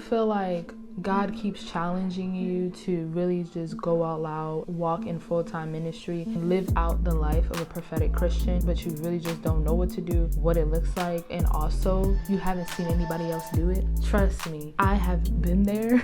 feel like God keeps challenging you to really just go out loud, walk in full-time ministry, live out the life of a prophetic Christian, but you really just don't know what to do, what it looks like, and also you haven't seen anybody else do it? Trust me, I have been there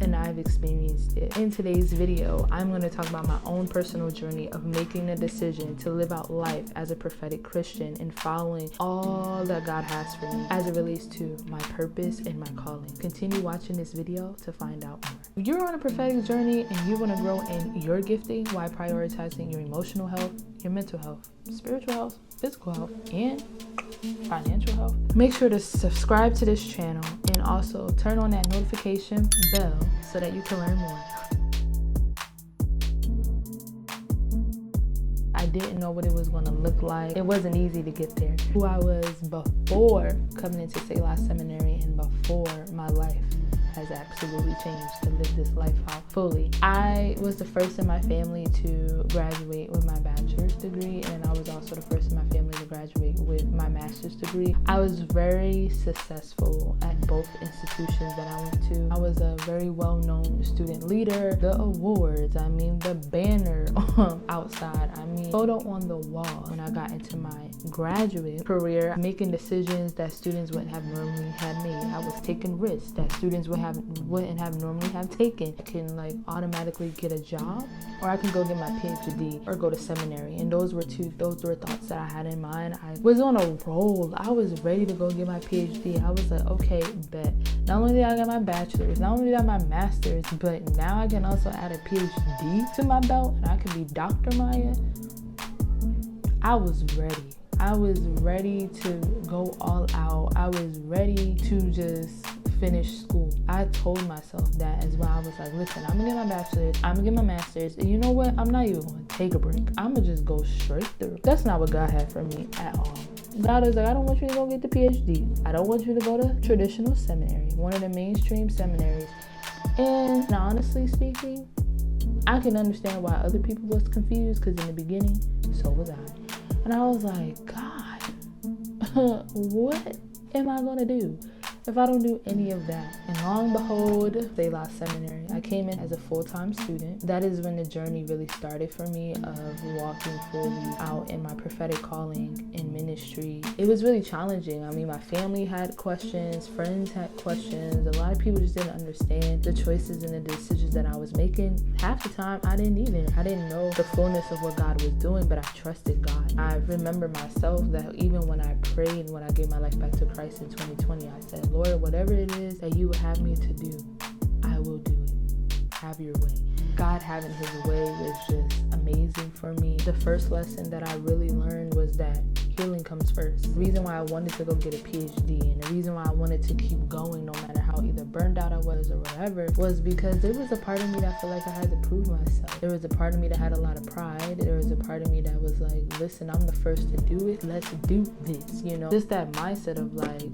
and I've experienced it. In today's video, I'm going to talk about my own personal journey of making a decision to live out life as a prophetic Christian and following all that God has for me as it relates to my purpose and my calling. Continue watching this video to find out more. If you're on a prophetic journey and you want to grow in your gifting while prioritizing your emotional health, your mental health, spiritual health, physical health, and financial health, make sure to subscribe to this channel and also turn on that notification bell so that you can learn more. I didn't know what it was going to look like. It wasn't easy to get there. Who I was before coming into Selah Seminary and before my life has absolutely changed to live this life out fully. I was the first in my family to graduate with my bachelor's degree, and I was also the first in my family to graduate with my master's degree. I was very successful at both institutions that I went to. I was a very well-known student leader. The awards, I mean, the banner outside, I mean, photo on the wall. When I got into my graduate career, making decisions that students wouldn't have normally had made. I was taking risks that students wouldn't have normally have taken. I can like automatically get a job, or I can go get my PhD or go to seminary. And those were thoughts that I had in mind. I was on a roll. I was ready to go get my PhD. I was like, okay, bet. Not only did I get my bachelor's, not only did I get my master's, but now I can also add a PhD to my belt and I can be Dr. Maya. I was ready. I was ready to go all out. I was ready to just finish school. I told myself that as well. I was like, listen, I'm gonna get my bachelor's, I'm gonna get my master's, and you know what? I'm not even gonna take a break. I'm gonna just go straight through. That's not what God had for me at all. God was like, I don't want you to go get the PhD. I don't want you to go to traditional seminary, one of the mainstream seminaries. And honestly speaking, I can understand why other people was confused, because in the beginning, so was I. And I was like, God, what am I gonna do if I don't do any of that? And lo and behold, Selah Seminary. I came in as a full-time student. That is when the journey really started for me of walking fully out in my prophetic calling in ministry. It was really challenging. I mean, my family had questions, friends had questions. A lot of people just didn't understand the choices and the decisions that I was making. Half the time, I didn't know the fullness of what God was doing, but I trusted God. I remember myself that even when I prayed, when I gave my life back to Christ in 2020, I said, Lord, whatever it is that you would have me to do, I will do it. Have your way. God having his way was just amazing for me. The first lesson that I really learned was that healing comes first. The reason why I wanted to go get a PhD and the reason why I wanted to keep going no matter how either burned out I was or whatever was because there was a part of me that felt like I had to prove myself. There was a part of me that had a lot of pride. There was a part of me that was like, listen, I'm the first to do it. Let's do this, you know? Just that mindset of like,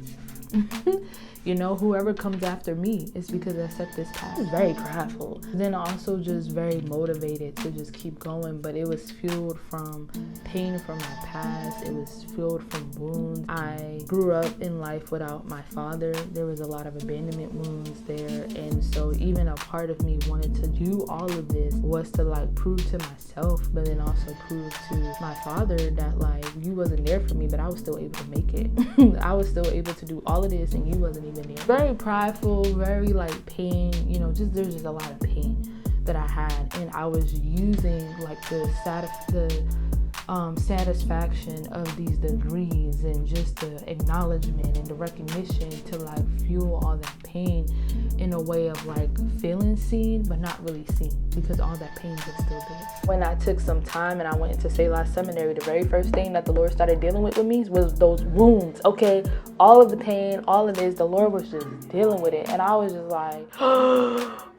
you know, whoever comes after me is because I set this path. It's very prideful. Then also just very motivated to just keep going, but it was fueled from pain from my past. It was fueled from wounds. I grew up in life without my father. There was a lot of abandonment wounds there, and so even a part of me wanted to do all of this was to like prove to myself, but then also prove to my father that like you wasn't there for me, but I was still able to make it. I was still able to do all of this and you wasn't even there. Very prideful, very like pain, you know, there's just a lot of pain that I had, and I was using like the satisfaction of these degrees and just the acknowledgement and the recognition to like fuel all that pain in a way of like feeling seen but not really seen, because all that pain was still there. When I took some time and I went into Selah Seminary, the very first thing that the Lord started dealing with me was those wounds. Okay, all of the pain, all of this, the Lord was just dealing with it, and I was just like,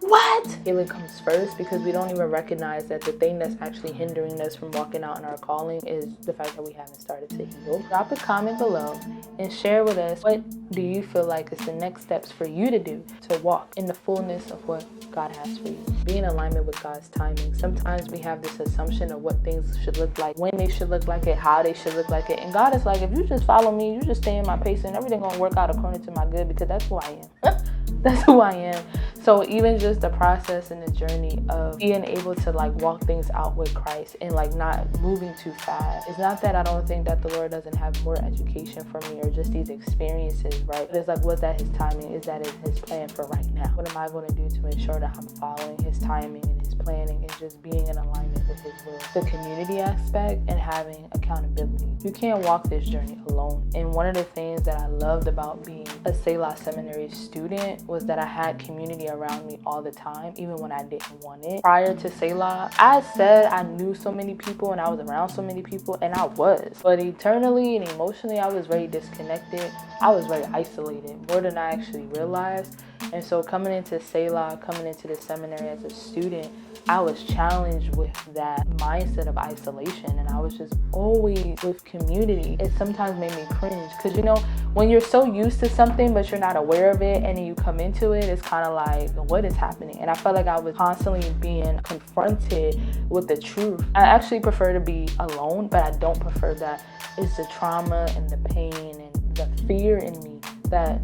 what? Healing comes first, because we don't even recognize that the thing that's actually hindering us from walking out in our calling is the fact that we haven't started to heal. Drop a comment below and share with us, what do you feel like is the next steps for you to do to walk in the fullness of what God has for you? Be in alignment with God's timing. Sometimes we have this assumption of what things should look like, when they should look like it, how they should look like it. And God is like, if you just follow me, you just stay in my pace, and everything gonna work out according to my good, because that's who I am. That's who I am. So even just the process and the journey of being able to like walk things out with Christ and like not moving too fast. It's not that I don't think that the Lord doesn't have more education for me or just these experiences, right? But it's like, was that his timing? Is that his plan for right now? What am I going to do to ensure that I'm following his timing and his planning and just being in alignment with his will? The community aspect and having accountability. You can't walk this journey alone. And one of the things that I loved about being a Selah Seminary student was that I had community around me all the time, even when I didn't want it. Prior to Selah, I said I knew so many people and I was around so many people, and I was. But eternally and emotionally, I was very disconnected. I was very isolated, more than I actually realized. And so coming into Selah, coming into the seminary as a student, I was challenged with that mindset of isolation, and I was just always with community. It sometimes made me cringe because, you know, when you're so used to something but you're not aware of it and then you come into it, it's kind of like, what is happening? And I felt like I was constantly being confronted with the truth. I actually prefer to be alone, but I don't prefer that. It's the trauma and the pain and the fear in me that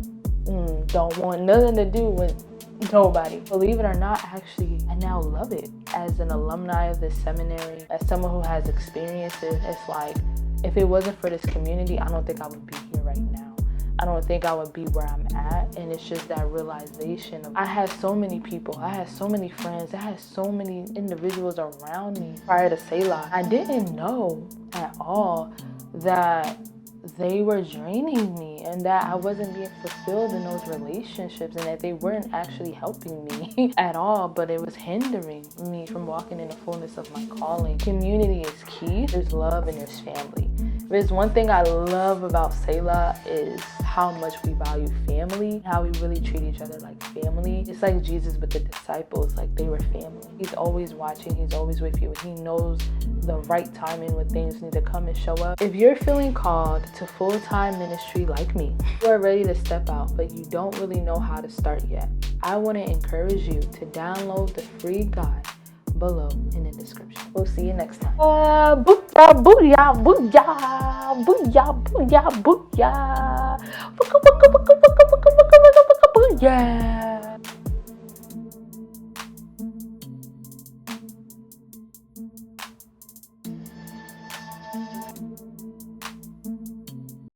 don't want nothing to do with nobody. Believe it or not, actually, I now love it. As an alumni of this seminary, as someone who has experiences, it's like, if it wasn't for this community, I don't think I would be here right now. I don't think I would be where I'm at. And it's just that realization of, I had so many people, I had so many friends, I had so many individuals around me prior to Selah. I didn't know at all that they were draining me and that I wasn't being fulfilled in those relationships and that they weren't actually helping me at all, but it was hindering me from walking in the fullness of my calling. Community is key. There's love and there's family. There's one thing I love about Selah is how much we value family, how we really treat each other like family. It's like Jesus with the disciples, like they were family. He's always watching, he's always with you. He knows the right timing when things need to come and show up. If you're feeling called to full-time ministry like me, you are ready to step out, but you don't really know how to start yet, I want to encourage you to download the free guide below in the description. We'll see you next time. Booyah, booyah, booyah, booyah, booyah, booyah, booyah.